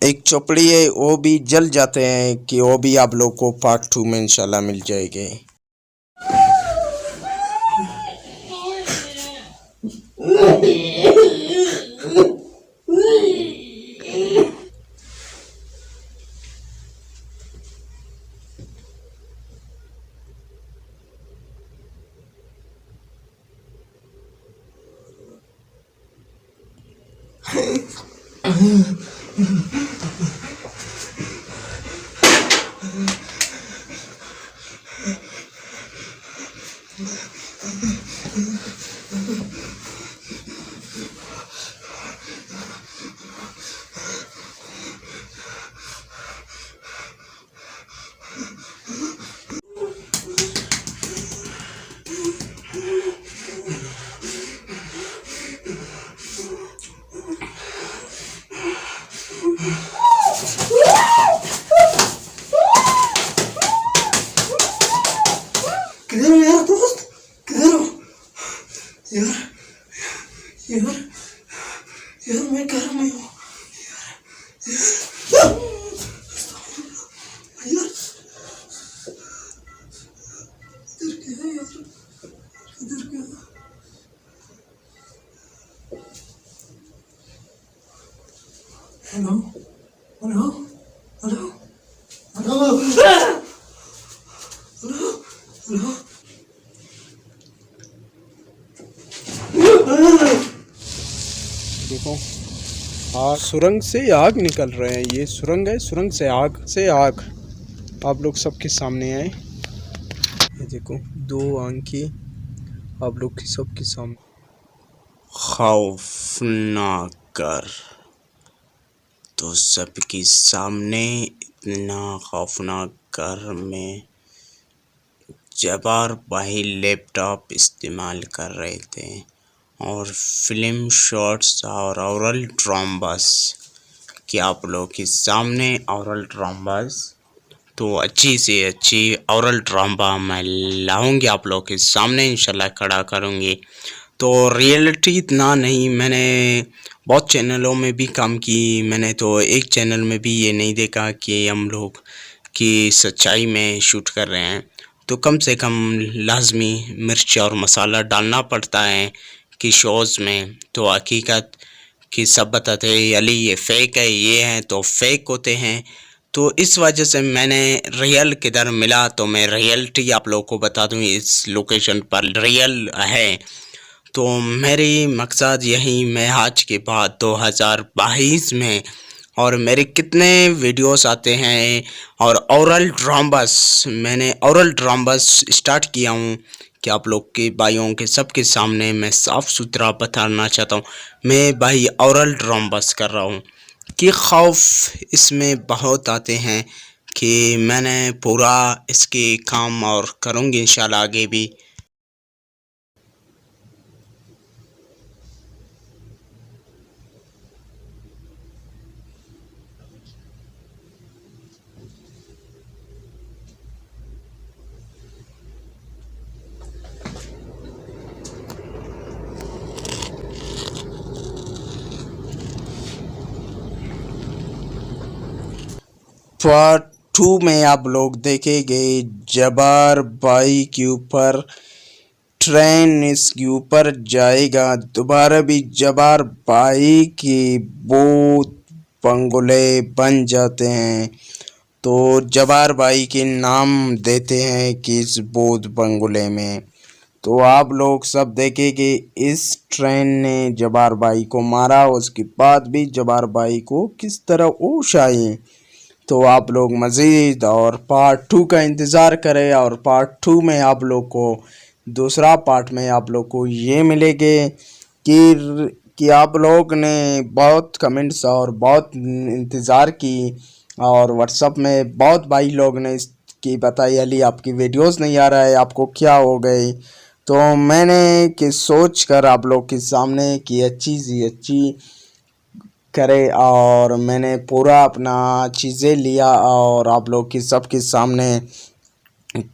एक चोपड़ी है वो भी जल जाते हैं कि वो भी आप लोग को पार्ट 2 में इंशाल्लाह मिल जाएगी। किधर हो यार दोस्त, किधर हो यार? यार यार मैं घर में हूँ यार। यार इधर क्या है यार, इधर क्या है? Hello hello hello hello hello hello. देखो आग, सुरंग से आग निकल रहे हैं। ये सुरंग है, सुरंग से आग आप लोग सबके सामने आए। ये देखो दो आंखें आप लोग की सबके सामने। खौफनाक कर, तो सबके सामने इतना खौफनाक कर में जब्बार भाई लैपटॉप इस्तेमाल कर रहे थे और फिल्म शॉट्स और औरल ड्रामास कि आप लोग के सामने औरल ड्रामास तो अच्छी से अच्छी औरल ड्रामा मैं लाऊंगी आप लोग के सामने इंशाल्लाह खड़ा करूंगी। तो रियलिटी इतना नहीं, मैंने बहुत चैनलों में भी काम की, मैंने तो एक चैनल में भी ये नहीं देखा कि हम लोग की सच्चाई में शूट कर रहे हैं। तो कम से कम लाजमी मिर्च और मसाला डालना पड़ता है कि शोज़ में। तो हकीकत कि सब बताते हैं अली ये फेक है, ये है तो फेक होते हैं। तो इस वजह से मैंने रियल किधर मिला तो मैं रियलिटी आप लोगों को बता दूं, इस लोकेशन पर रियल है। तो मेरी मकसद यही, मैं आज के बाद 2022 में और मेरे कितने वीडियोस आते हैं और औरल ड्रामास, मैंने औरल ड्रामास स्टार्ट किया हूँ कि आप लोग के भाइयों के सबके सामने मैं साफ़ सुथरा बताना चाहता हूँ मैं भाई औरल ड्रामास कर रहा हूँ कि खौफ इसमें बहुत आते हैं कि मैंने पूरा इसके काम और करूँगी इंशाल्लाह आगे भी। पार्ट 2 में आप लोग देखेंगे जब्बार भाई के ऊपर ट्रेन इसके ऊपर जाएगा, दोबारा भी जब्बार भाई के बहुत बंगले बन जाते हैं। तो जब्बार भाई के नाम देते हैं कि इस बोध बंगले में। तो आप लोग सब देखें कि इस ट्रेन ने जब्बार भाई को मारा, उसके बाद भी जब्बार भाई को किस तरह होश आई। तो आप लोग मज़ीद और पार्ट 2 का इंतज़ार करें और पार्ट 2 में आप लोग को दूसरा पार्ट में आप लोग को ये मिलेंगे कि आप लोग ने बहुत कमेंट्स और बहुत इंतज़ार की और व्हाट्सअप में बहुत भाई लोग ने इसकी बताई अली आपकी वीडियोस नहीं आ रहा है, आपको क्या हो गई। तो मैंने कि सोच कर आप लोग के सामने कि अच्छी सी अच्छी करे और मैंने पूरा अपना चीज़ें लिया और आप लोग की सबके सामने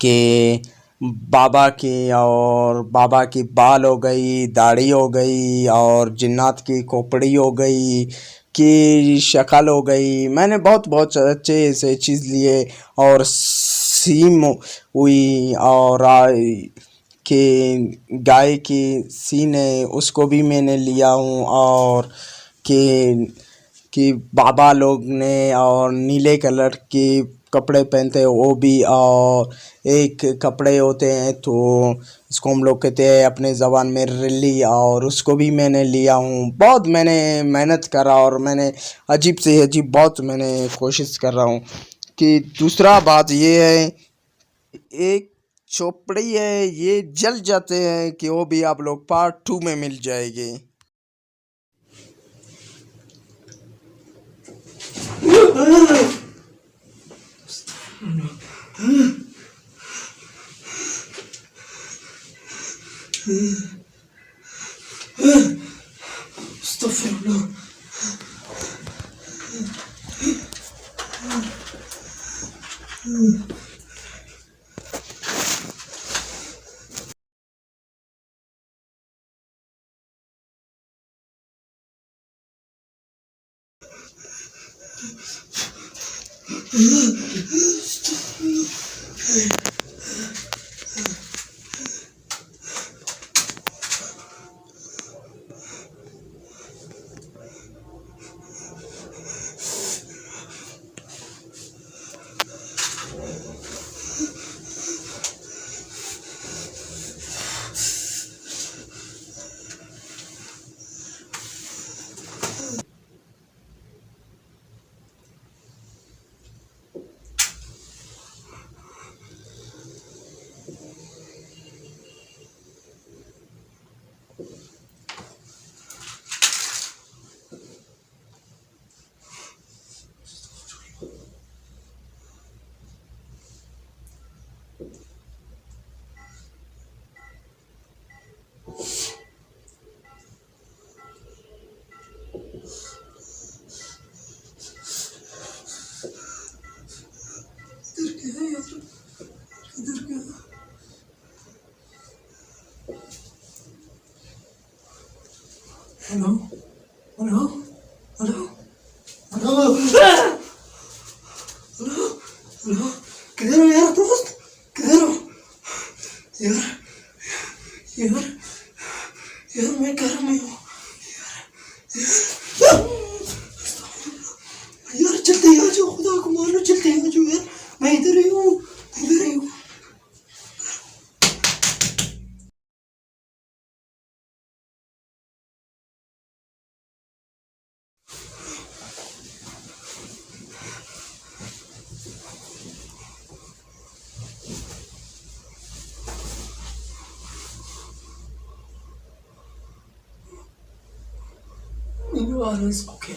के बाबा की और बाबा की बाल हो गई, दाढ़ी हो गई और जिन्नात की खोपड़ी हो गई, की शक्ल हो गई, मैंने बहुत बहुत अच्छे से चीज़ लिए। और सीम हुई, और कि गाय की सीन है उसको भी मैंने लिया हूँ। और कि बाबा लोग ने और नीले कलर के कपड़े पहनते हैं वो भी। और एक कपड़े होते हैं तो इसको हम लोग कहते हैं अपने ज़बान में रिल्ली, और उसको भी मैंने लिया हूँ। बहुत मैंने मेहनत करा, और मैंने अजीब से अजीब बहुत मैंने कोशिश कर रहा हूँ। कि दूसरा बात ये है, एक चोपड़ी है ये जल जाते हैं कि वो भी आप लोग पार्ट 2 में मिल जाएगी। Hello hello hello hello hello hello, किधर हो यार दोस्त, किधर हो यार? यार यार मैं घर में हूँ यार, जल्दी आ जाओ, खुदा को मान लो, जल्दी आ जाओ यार, मैं इधर ही हूँ, इधर ही हूँ। Okay.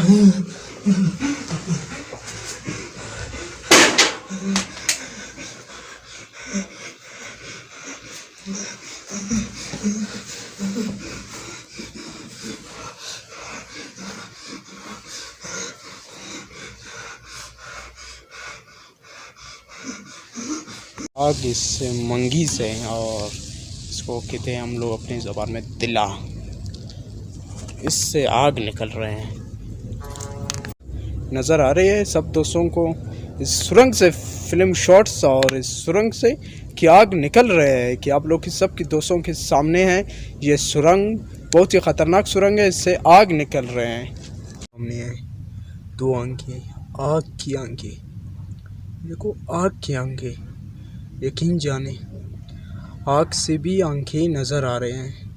आग इससे मंगीस है और इसको कहते हैं हम लोग अपनी ज़बान में तिला। इससे आग निकल रहे हैं। नज़र आ रही है सब दोस्तों को इस सुरंग से फिल्म शॉट्स और इस सुरंग से कि आग निकल रहे हैं कि आप लोग की सब की दोस्तों के सामने है। ये सुरंग बहुत ही ख़तरनाक सुरंग है, इससे आग निकल रहे हैं। सामने है 2 आंखें, आग की आंखें। देखो आग की आंखें, यकीन जाने आग से भी आंखें नज़र आ रहे हैं।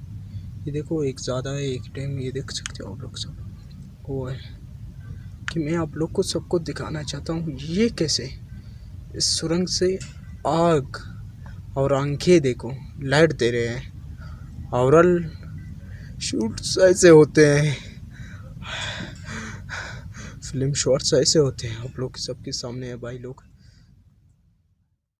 ये देखो एक ज़्यादा है एक टाइम, ये देख सकते हो आप लोग सब। वो है कि मैं आप लोग को सबको दिखाना चाहता हूँ ये कैसे इस सुरंग से आग और आंखें देखो लाइट दे रहे हैं। औरल शूट्स ऐसे होते हैं, फिल्म शॉट्स ऐसे होते हैं। आप लोग सबके सामने है भाई लोग।